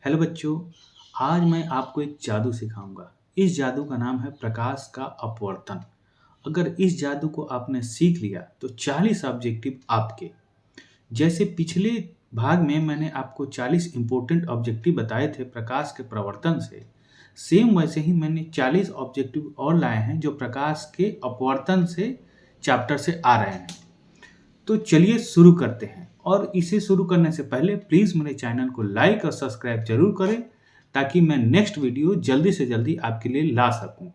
Hello बच्चों, आज मैं आपको एक जादू सिखाऊंगा। इस जादू का नाम है प्रकाश का अपवर्तन। अगर इस जादू को आपने सीख लिया तो 40 ऑब्जेक्टिव आपके। जैसे पिछले भाग में मैंने आपको 40 इंपॉर्टेंट ऑब्जेक्टिव बताए थे प्रकाश के प्रवर्तन से, सेम वैसे ही मैंने 40 ऑब्जेक्टिव और लाए हैं जो प्रकाश के अपवर्तन से चैप्टर से आ रहे हैं। तो चलिए शुरू करते हैं। और इसे शुरू करने से पहले प्लीज़ मेरे चैनल को लाइक और सब्सक्राइब जरूर करें ताकि मैं नेक्स्ट वीडियो जल्दी से जल्दी आपके लिए ला सकूं।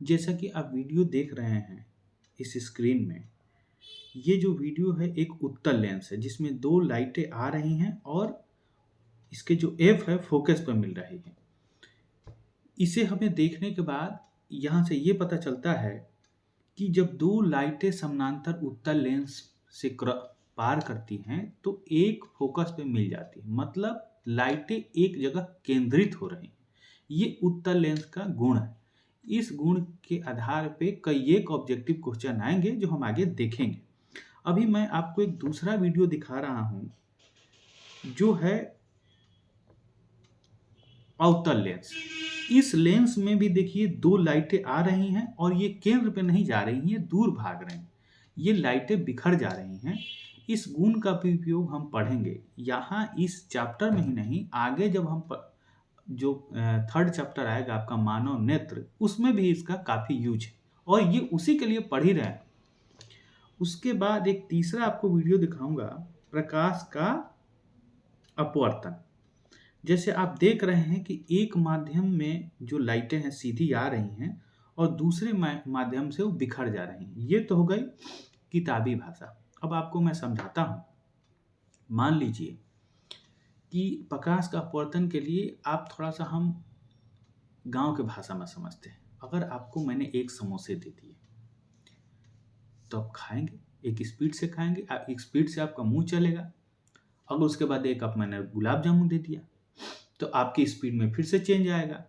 जैसा कि आप वीडियो देख रहे हैं इस स्क्रीन में, ये जो वीडियो है एक उत्तल लेंस है जिसमें दो लाइटें आ रही हैं और इसके जो एफ है फोकस पर मिल रही है। इसे हमें देखने के बाद यहाँ से ये पता चलता है कि जब दो लाइटें समानांतर उत्तल लेंस से पार करती हैं तो एक फोकस पे मिल जाती है, मतलब लाइटें एक जगह केंद्रित हो रही हैं। ये उत्तल लेंस का गुण है। इस गुण के आधार पे कई एक ऑब्जेक्टिव क्वेश्चन आएंगे जो हम आगे देखेंगे। अभी मैं आपको एक दूसरा वीडियो दिखा रहा हूं जो है अवतल लेंस। इस लेंस में भी देखिए दो लाइटें आ रही हैं और ये केंद्र पे नहीं जा रही हैं, दूर भाग रही हैं। ये लाइटें बिखर जा रही हैं। इस गुण का भी उपयोग हम पढ़ेंगे यहाँ इस चैप्टर में ही नहीं, आगे जब हम जो थर्ड चैप्टर आएगा आपका मानव नेत्र, उसमें भी इसका काफ़ी यूज है और ये उसी के लिए पढ़ ही रहे हैं। उसके बाद एक तीसरा आपको वीडियो दिखाऊंगा प्रकाश का अपवर्तन। जैसे आप देख रहे हैं कि एक माध्यम में जो लाइटें हैं सीधी आ रही हैं और दूसरे माध्यम से वो बिखर जा रही हैं। ये तो हो गई किताबी भाषा। अब आपको मैं समझाता हूँ। मान लीजिए कि प्रकाश का अपवर्तन के लिए आप थोड़ा सा हम गांव के भाषा में समझते हैं। अगर आपको मैंने एक समोसे दे दिए तो आप खाएंगे, एक स्पीड से खाएंगे, एक स्पीड से आपका मुंह चलेगा। अगर उसके बाद एक आप मैंने गुलाब जामुन दे दिया तो आपकी स्पीड में फिर से चेंज आएगा।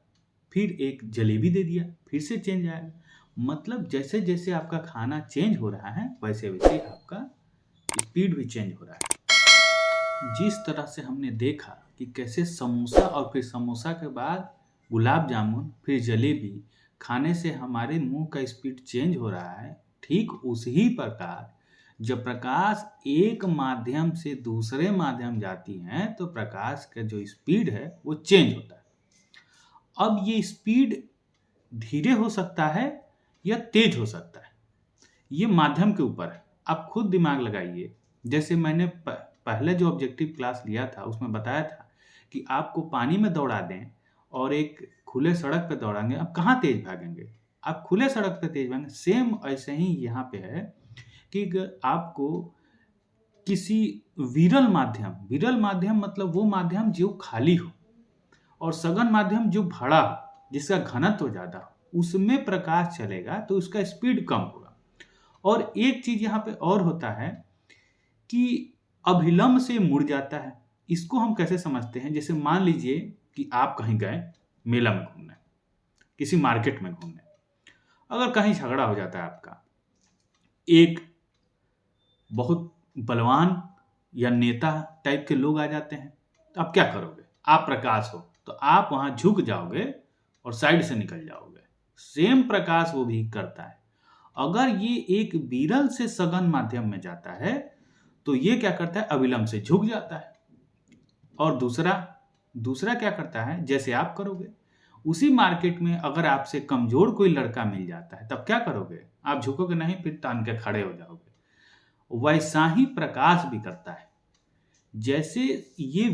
फिर एक जलेबी दे दिया, फिर से चेंज आएगा। मतलब जैसे जैसे आपका खाना चेंज हो रहा है वैसे वैसे आपका स्पीड भी चेंज हो रहा है। जिस तरह से हमने देखा कि कैसे समोसा और फिर समोसा के बाद गुलाब जामुन फिर जलेबी खाने से हमारे मुंह का स्पीड चेंज हो रहा है, ठीक उसी प्रकार जब प्रकाश एक माध्यम से दूसरे माध्यम जाती है तो प्रकाश का जो स्पीड है वो चेंज होता है। अब ये स्पीड धीरे हो सकता है या तेज हो सकता है, ये माध्यम के ऊपर है। आप खुद दिमाग लगाइए। जैसे मैंने पहले जो ऑब्जेक्टिव क्लास लिया था उसमें बताया था कि आपको पानी में दौड़ा दें और एक खुले सड़क पे दौड़ाएंगे, आप कहाँ तेज भागेंगे? आप खुले सड़क पे तेज भागेंगे। सेम ऐसे ही यहाँ पे है कि आपको किसी विरल माध्यम मतलब वो माध्यम जो खाली हो, और सघन माध्यम जो भरा हो, जिसका घनत्व ज्यादा हो, उसमें प्रकाश चलेगा तो उसका स्पीड कम होगा। और एक चीज यहाँ पे और होता है कि अभिलंब से मुड़ जाता है। इसको हम कैसे समझते हैं? जैसे मान लीजिए कि आप कहीं गए मेला में घूमने, किसी मार्केट में घूमने, अगर कहीं झगड़ा हो जाता है आपका, एक बहुत बलवान या नेता टाइप के लोग आ जाते हैं, तो आप क्या करोगे? आप प्रकाश हो तो आप वहां झुक जाओगे और साइड से निकल जाओगे। सेम प्रकाश वो भी करता है। अगर ये एक विरल से सघन माध्यम में जाता है तो ये क्या करता है? अविलंब से झुक जाता है। और दूसरा क्या करता है? जैसे आप करोगे, उसी मार्केट में अगर आपसे कमजोर कोई लड़का मिल जाता है तब क्या करोगे? आप झुकोगे नहीं, फिर तान के खड़े हो जाओगे। वैसा ही प्रकाश भी करता है। जैसे ये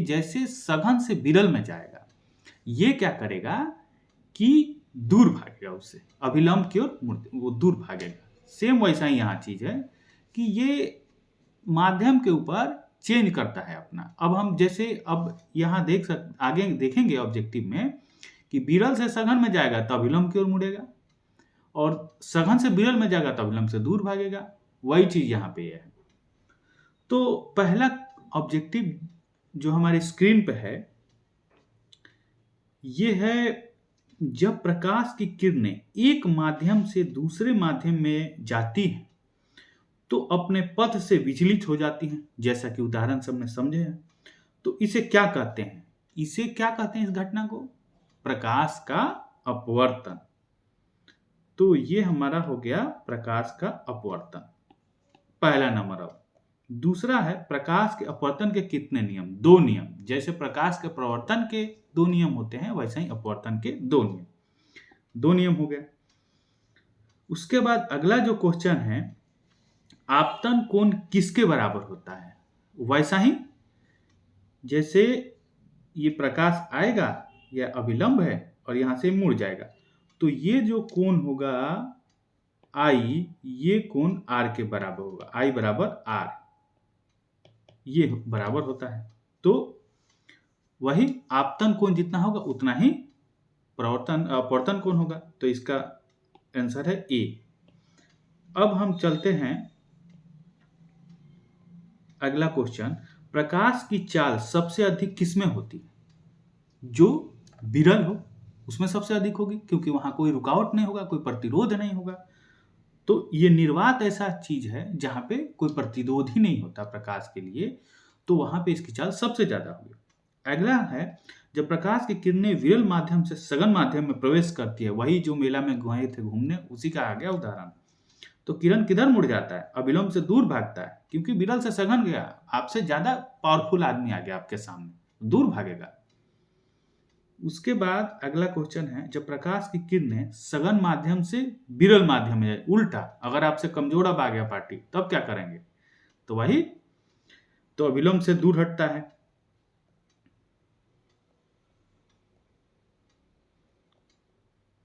जैसे सघन से विरल में जाएगा, ये क्या करेगा कि दूर भागेगा, उससे अभिलंब की ओर वो दूर भागेगा। सेम वैसा ही यहाँ चीज है कि ये माध्यम के ऊपर चेंज करता है अपना। अब हम जैसे अब यहाँ आगे देखेंगे ऑब्जेक्टिव में कि विरल से सघन में जाएगा तो अभिलंब की ओर मुड़ेगा, और सघन से विरल में जाएगा तो अभिलंब से दूर भागेगा। वही चीज यहाँ पे है। तो पहला ऑब्जेक्टिव जो हमारे स्क्रीन पे है, ये है जब प्रकाश की किरणें एक माध्यम से दूसरे माध्यम में जाती हैं तो अपने पथ से विचलित हो जाती हैं। जैसा कि उदाहरण से हमने समझे हैं। तो इसे क्या कहते हैं? इसे क्या कहते हैं इस घटना को? प्रकाश का अपवर्तन। तो ये हमारा हो गया प्रकाश का अपवर्तन, पहला नंबर। अब दूसरा है प्रकाश के अपवर्तन के कितने नियम? 2 नियम। जैसे प्रकाश के प्रवर्तन के 2 नियम होते हैं, वैसे ही अपवर्तन के 2 नियम। 2 नियम हो गए। उसके बाद अगला जो क्वेश्चन है, आपतन कोण किसके बराबर होता है? वैसा ही जैसे ये प्रकाश आएगा, यह अभिलंब है और यहां से मुड़ जाएगा, तो ये जो कोण होगा आई, ये कोण आर के बराबर होगा। आई बराबर आर, ये बराबर होता है। तो वही आपतन कोण जितना होगा उतना ही अपवर्तन कोण होगा। तो इसका आंसर है ए। अब हम चलते हैं अगला क्वेश्चन, प्रकाश की चाल सबसे अधिक किसमें होती है? जो विरल हो उसमें सबसे अधिक होगी, क्योंकि वहां कोई रुकावट नहीं होगा, कोई प्रतिरोध नहीं होगा। तो ये निर्वात ऐसा चीज है जहां पे कोई प्रतिरोध ही नहीं होता प्रकाश के लिए, तो वहां पे इसकी चाल सबसे ज्यादा होगी। अगला है, जब प्रकाश की किरणें विरल माध्यम से सघन माध्यम में प्रवेश करती है, वही जो मेला में गए थे घूमने, उसी का आ गया उदाहरण। तो किरण किधर मुड़ जाता है? अविलंब से दूर भागता है, क्योंकि विरल से सघन गया, आपसे ज्यादा पावरफुल आदमी आ गया आपके सामने, दूर भागेगा। उसके बाद अगला क्वेश्चन है, जब प्रकाश की किरणें सघन माध्यम से विरल माध्यम में जाए, उल्टा, अगर आपसे कमजोर अब आ गया पार्टी, तब क्या करेंगे? तो वही, तो अविलंब से दूर हटता है।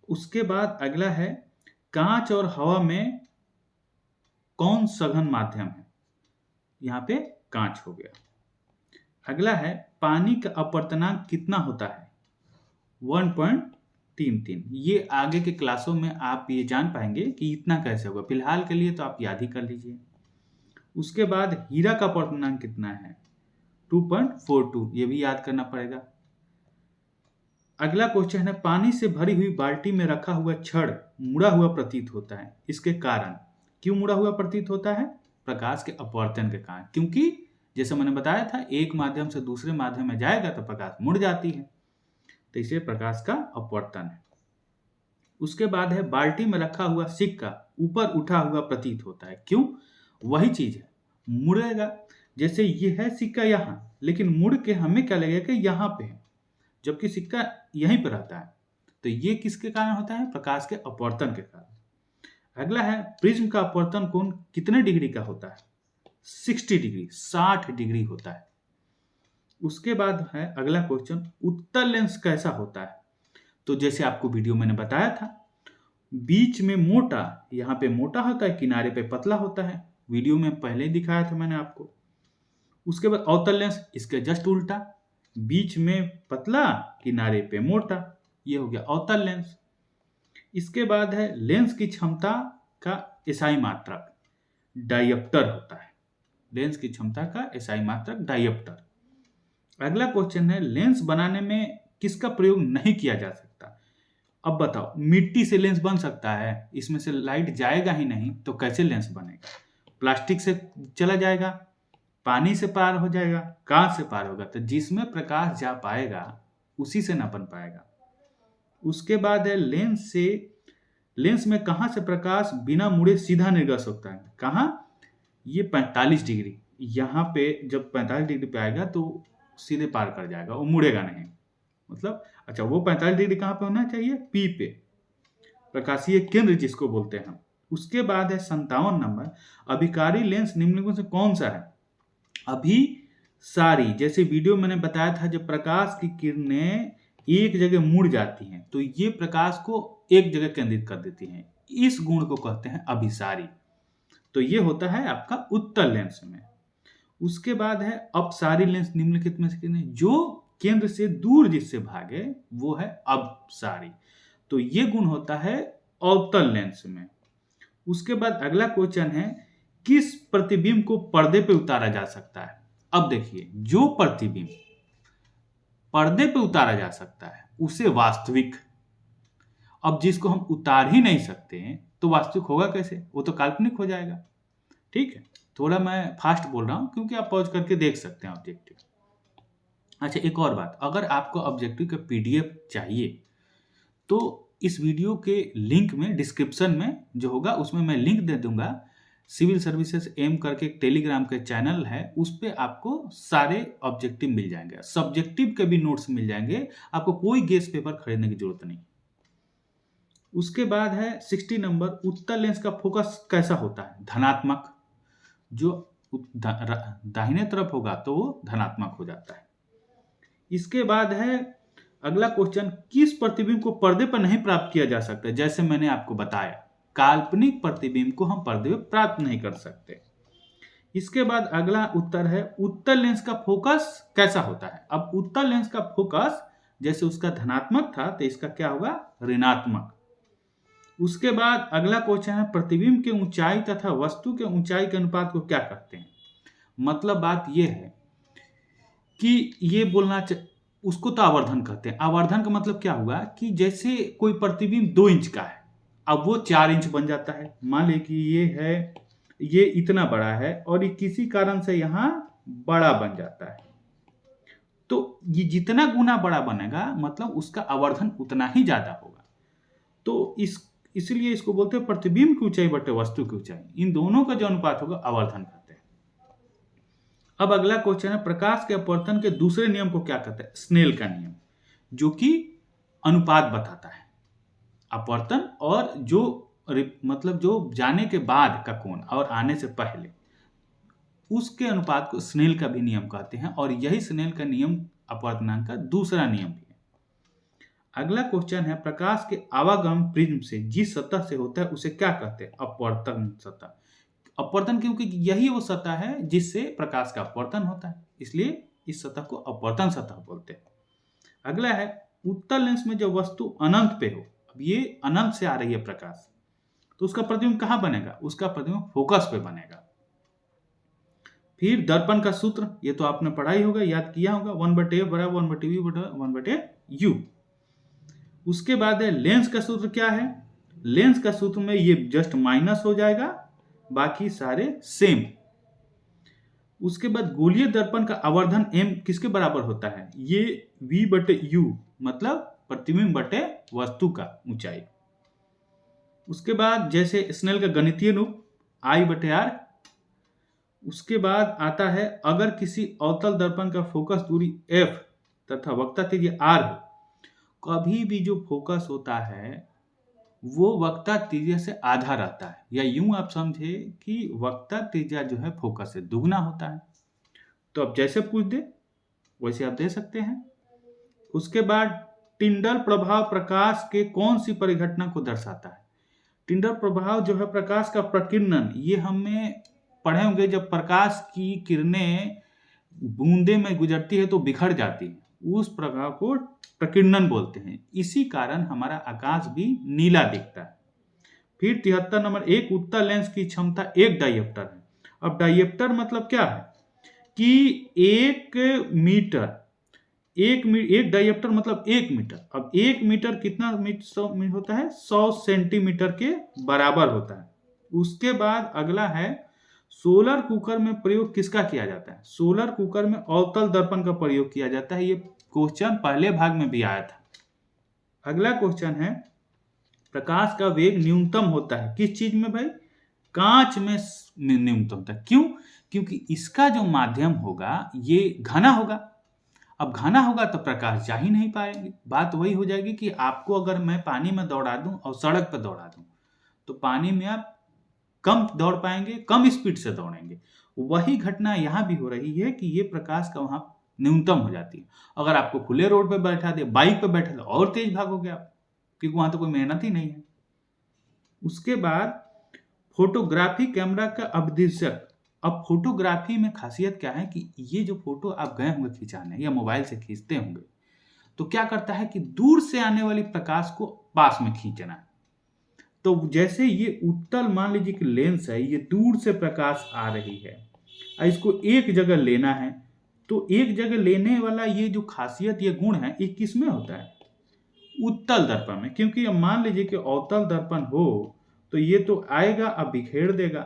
उसके बाद अगला है, कांच और हवा में कौन सघन माध्यम है? यहां पे कांच हो गया। अगला है, पानी का अपवर्तनांक कितना होता है? 1.33। ये आगे के क्लासों में आप ये जान पाएंगे कि इतना कैसे होगा। फिलहाल के लिए तो आप याद ही कर लीजिए। उसके बाद हीरा का अपवर्तनांक कितना है? 2.42। ये भी याद करना पड़ेगा। अगला क्वेश्चन है, पानी से भरी हुई बाल्टी में रखा हुआ छड़ मुड़ा हुआ प्रतीत होता है, इसके कारण? क्यों मुड़ा हुआ प्रतीत होता है? प्रकाश के अपवर्तन के कारण। क्योंकि जैसे मैंने बताया था, एक माध्यम से दूसरे माध्यम में जाएगा तो प्रकाश मुड़ जाती है, तो इसे प्रकाश का अपवर्तन है। उसके बाद है, बाल्टी में रखा हुआ सिक्का ऊपर उठा हुआ प्रतीत होता है, क्यों? वही चीज है, मुड़ेगा। जैसे ये है सिक्का यहां, लेकिन मुड़ के हमें क्या लगेगा कि यहां पे है, जबकि सिक्का यहीं पर रहता है। तो ये किसके कारण होता है? प्रकाश के अपवर्तन के कारण। अगला है, प्रिज्म का अपवर्तन कोण कितने डिग्री का होता है? 60 डिग्री, 60 डिग्री होता है। उसके बाद है अगला क्वेश्चन, उत्तल लेंस कैसा होता है? तो जैसे आपको वीडियो मैंने बताया था, बीच में मोटा, यहां पे मोटा होता है, किनारे पे पतला होता है। वीडियो में पहले ही दिखाया था मैंने आपको। उसके बाद अवतल लेंस, इसके जस्ट उल्टा, बीच में पतला, किनारे पे मोटा, ये हो गया अवतल लेंस। इसके बाद है, लेंस की क्षमता का एसआई मात्रक डायप्टर होता है। लेंस की क्षमता का एसआई मात्रक डायप्टर। अगला क्वेश्चन है, लेंस बनाने में किसका प्रयोग नहीं किया जा सकता? अब बताओ, मिट्टी से लेंस बन सकता है? इसमें से लाइट जाएगा ही नहीं, तो कैसे लेंस बनेगा? प्लास्टिक से चला जाएगा, पानी से पार हो जाएगा, कांच से पार होगा। तो जिसमें प्रकाश जा पाएगा उसी से ना बन पाएगा। उसके बाद है, लेंस में कहां से प्रकाश बिना मुड़े सीधा निर्गत होता है? कहां? ये 45 डिग्री, यहां पे जब 45 डिग्री पे आएगा तो सीधे पार कर जाएगा, वो मुड़ेगा नहीं। मतलब अच्छा, वो 45 डिग्री कहां पे होना चाहिए? पी पे, प्रकाशीय केंद्र जिसको बोलते हैं हम। उसके बाद है 57 नंबर, अभिकारी लेंस निम्नलिखित से कौन सा है? अभिसारी। जैसे वीडियो मैंने बताया था, जब प्रकाश की किरणें एक जगह मुड़ जाती हैं तो ये प्रकाश को एक जगह केंद्रित कर देती हैं, इस गुण को कहते हैं अभिसारी। तो ये होता है आपका उत्तल लेंस में। उसके बाद है, अपसारी लेंस निम्नलिखित में से जो केंद्र से दूर जिससे भागे वो है अपसारी। तो ये गुण होता है अवतल लेंस में। उसके बाद अगला क्वेश्चन है, किस प्रतिबिंब को पर्दे पे उतारा जा सकता है? अब देखिए, जो प्रतिबिंब पर्दे पे उतारा जा सकता है उसे वास्तविक, अब जिसको हम उतार ही नहीं सकते हैं तो वास्तविक होगा कैसे? वो तो काल्पनिक हो जाएगा। ठीक है, थोड़ा मैं फास्ट बोल रहा हूं क्योंकि आप पॉज करके देख सकते हैं ऑब्जेक्टिव। अच्छा, एक और बात, अगर आपको ऑब्जेक्टिव का पीडीएफ चाहिए तो इस वीडियो के लिंक में, डिस्क्रिप्शन में जो होगा उसमें मैं लिंक दे दूंगा। सिविल सर्विसेज एम करके एक टेलीग्राम का चैनल है, उस पर आपको सारे ऑब्जेक्टिव मिल जाएंगे, सब्जेक्टिव के भी नोट्स मिल जाएंगे, आपको कोई गेस पेपर खरीदने की जरूरत नहीं। उसके बाद है 60 नंबर, उत्तल लेंस का फोकस कैसा होता है? धनात्मक। जो दाहिने तरफ होगा तो वो धनात्मक हो जाता है। इसके बाद है अगला क्वेश्चन, किस प्रतिबिंब को पर्दे पर नहीं प्राप्त किया जा सकता? जैसे मैंने आपको बताया, काल्पनिक प्रतिबिंब को हम पर्दे पर प्राप्त नहीं कर सकते। इसके बाद अगला उत्तर है, उत्तल लेंस का फोकस कैसा होता है? अब उत्तल लेंस का फोकस जैसे उसका धनात्मक था तो इसका क्या होगा? ऋणात्मक। उसके बाद अगला क्वेश्चन है, प्रतिबिंब की ऊंचाई तथा वस्तु के ऊंचाई के अनुपात को क्या कहते हैं? मतलब बात यह है कि ये बोलना उसको तो आवर्धन कहते हैं। आवर्धन का मतलब क्या हुआ कि जैसे कोई प्रतिबिंब 2 इंच का है, अब वो 4 इंच बन जाता है। मान लीजिए कि ये है, ये इतना बड़ा है और ये किसी कारण से यहां बड़ा बन जाता है, तो ये जितना गुना बड़ा बनेगा मतलब उसका आवर्धन उतना ही ज्यादा होगा। तो इसलिए इसको बोलते हैं प्रतिबिंब की ऊंचाई बटे वस्तु की ऊंचाई, इन दोनों का जो अनुपात होगा आवर्धन कहते हैं। अब अगला क्वेश्चन है, प्रकाश के अपवर्तन के दूसरे नियम को क्या कहते हैं? स्नेल का नियम, जो कि अनुपात बताता है अपवर्तन और जो मतलब जो जाने के बाद का कोण और आने से पहले, उसके अनुपात को स्नेल का भी नियम कहते हैं, और यही स्नेल का नियम अपवर्तनांक का दूसरा नियम भी है। अगला क्वेश्चन है, प्रकाश के आवागमन प्रिज्म से जिस सतह से होता है उसे क्या कहते हैं? अपवर्तन सतह। अपवर्तन क्योंकि यही वो सतह है जिससे प्रकाश का अपवर्तन होता है, इसलिए इस सतह को अपवर्तन सतह बोलते हैं। अगला है, उत्तल लेंस में जब वस्तु अनंत पे हो, अब ये अनंत से आ रही है प्रकाश, तो उसका प्रतिबिंब कहां बनेगा? उसका प्रतिबिंब फोकस पे बनेगा। फिर दर्पण का सूत्र, ये तो आपने पढ़ा ही होगा, याद किया होगा, 1/f बराबर 1/v बटा 1/u। उसके बाद है लेंस का सूत्र क्या है? लेंस का सूत्र में ये जस्ट माइनस हो जाएगा, बाकी सारे सेम। उसके बाद गोलीय दर्पण का आवर्धन m किसके बराबर होता है? ये v/u, मतलब प्रतिबिंब बटे वस्तु का ऊंचाई। उसके बाद जैसे स्नेल का गणितीय रूप I/r। उसके बाद आता है, अगर किसी अवतल दर्पण का फोकस दूरी f तथा वक्रता त्रिज्या r हो, कभी भी जो फोकस होता है वो वक्रता त्रिज्या से आधा रहता है, या यूं आप समझे कि वक्रता त्रिज्या जो है फोकस से दुगना होता है। तो अब जैसे पूछ दे वैसे आप दे सकते हैं। उसके बाद टिंडल प्रभाव प्रकाश के कौन सी परिघटना को दर्शाता है? टिंडल प्रभाव जो है प्रकाश का प्रकीर्णन, ये हमें पढ़े होंगे, जब प्रकाश की किरणें बूंदे में गुजरती है तो बिखर जाती है, उस प्रभाव को प्रकीर्णन बोलते हैं। इसी कारण हमारा आकाश भी नीला दिखता है। फिर 73 नंबर, एक उत्तल लेंस की क्षमता 1 डायप्टर है। अब डायप्टर मतलब क्या है कि 1 मीटर, एक डायप्टर मतलब 1 मीटर। अब 1 मीटर कितना मीटर होता है? 100 सेंटीमीटर के बराबर होता है। उसके बाद अगला है, सोलर कुकर में प्रयोग किसका किया जाता है? सोलर कुकर में अवतल दर्पण का प्रयोग किया जाता है। ये क्वेश्चन पहले भाग में भी आया था। अगला क्वेश्चन है, प्रकाश का वेग न्यूनतम होता है किस चीज में भाई? कांच में न्यूनतम होता है। क्यों? क्योंकि इसका जो माध्यम होगा ये घना होगा। अब घना होगा तो प्रकाश जा ही नहीं पाएगी। बात वही हो जाएगी कि आपको अगर मैं पानी में दौड़ा दूं और सड़क पर दौड़ा दूं, तो पानी में आप कम दौड़ पाएंगे, कम स्पीड से दौड़ेंगे। वही घटना यहां भी हो रही है कि ये प्रकाश का वहां न्यूनतम हो जाती है। अगर आपको खुले रोड पे बैठा दे, बाइक पे बैठे तो और तेज भागोगे आप, क्योंकि वहां तो कोई मेहनत ही नहीं है। उसके बाद फोटोग्राफी कैमरा का अभ्यासक। अब फोटोग्राफी में खासियत क्या है कि ये जो फोटो आप गए होंगे खिंचाने या मोबाइल से खींचते होंगे, तो क्या करता है कि दूर से आने वाली प्रकाश को पास में खींचना है। तो जैसे ये उत्तल मान लीजिए कि लेंस है, ये दूर से प्रकाश आ रही है, इसको एक जगह लेना है, तो एक जगह लेने वाला ये जो खासियत, ये गुण है, ये किस में होता है? उत्तल दर्पण में। क्योंकि अब मान लीजिए कि अवतल दर्पण हो तो ये तो आएगा, अब बिखेर देगा,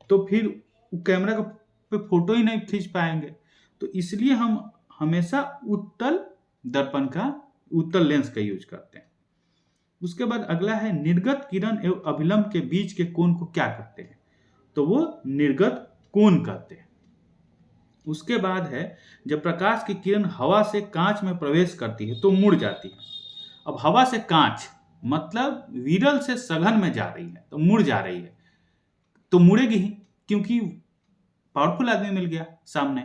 तो फिर कैमरा पे फोटो ही नहीं खींच पाएंगे। तो इसलिए हम हमेशा उत्तल दर्पण का, उत्तल लेंस का यूज करते हैं। उसके बाद अगला है निर्गत किरण एवं अभिलंब के बीच के कोण को क्या कहते हैं? तो वो निर्गत कोण कहते हैं। उसके बाद है जब प्रकाश की किरण हवा से कांच में प्रवेश करती है तो मुड़ जाती है। अब हवा से कांच मतलब विरल से सघन में जा रही है तो मुड़ जा रही है, तो मुड़ेगी ही क्योंकि पावरफुल आदमी मिल गया सामने।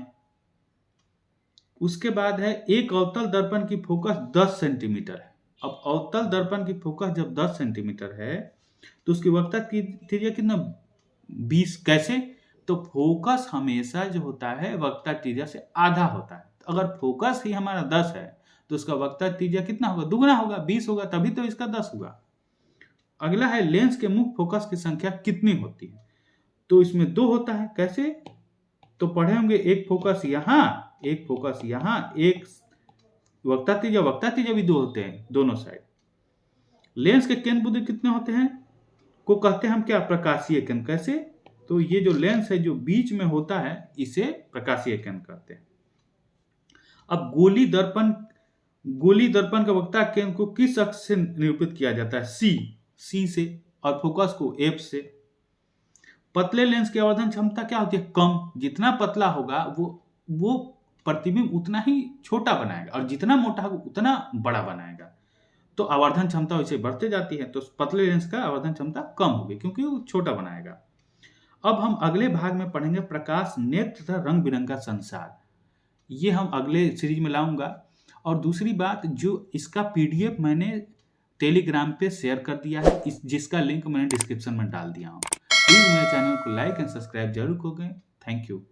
उसके बाद है एक अवतल दर्पण की फोकस 10 सेंटीमीटर है। अब अवतल दर्पण की फोकस जब 10 सेंटीमीटर है तो उसकी वक्रता की त्रिज्या कितना, 20। कैसे? तो फोकस हमेशा जो होता है वक्रता त्रिज्या से आधा होता है। तो अगर फोकस ही हमारा 10 है तो उसका वक्रता त्रिज्या कितना होगा, दुगना होगा, 20 होगा, तभी तो इसका 10 होगा। अगला है लेंस के मुख्य फोकस की संख्या कितनी होती है? तो इसमें 2 होता है। कैसे? तो पढ़े होंगे, एक फोकस यहाँ, एक फोकस यहाँ, एक वक्रता त्रिज्या भी 2 होते हैं दोनों साइड। लेंस के केंद्र बिंदु कितने होते हैं को कहते हैं हम क्या, प्रकाशीय केंद्र। कैसे? तो ये जो लेंस है जो बीच में होता है इसे प्रकाशीय केंद्र कहते हैं। अब गोली दर्पण का वक्रता केंद्र को किस अक्ष से निरूपित किया जाता है? सी से, और फोकस को एफ से। पतले लेंस की आवर्धन क्षमता क्या होती है? कम। जितना पतला होगा वो प्रतिबिंब उतना ही छोटा बनाएगा और जितना मोटा होगा उतना बड़ा बनाएगा, तो आवर्धन क्षमता वैसे बढ़ते जाती है। तो पतले लेंस का आवर्धन क्षमता कम होगी क्योंकि वो छोटा बनाएगा। अब हम अगले भाग में पढ़ेंगे प्रकाश, नेत्र तथा रंग बिरंगा संसार। ये हम अगले सीरीज में लाऊंगा। और दूसरी बात, जो इसका पीडीएफ मैंने टेलीग्राम पे शेयर कर दिया है, जिसका लिंक मैंने डिस्क्रिप्शन में डाल दिया हूँ। प्लीज मेरे चैनल को लाइक एंड सब्सक्राइब जरूर करें। Thank you.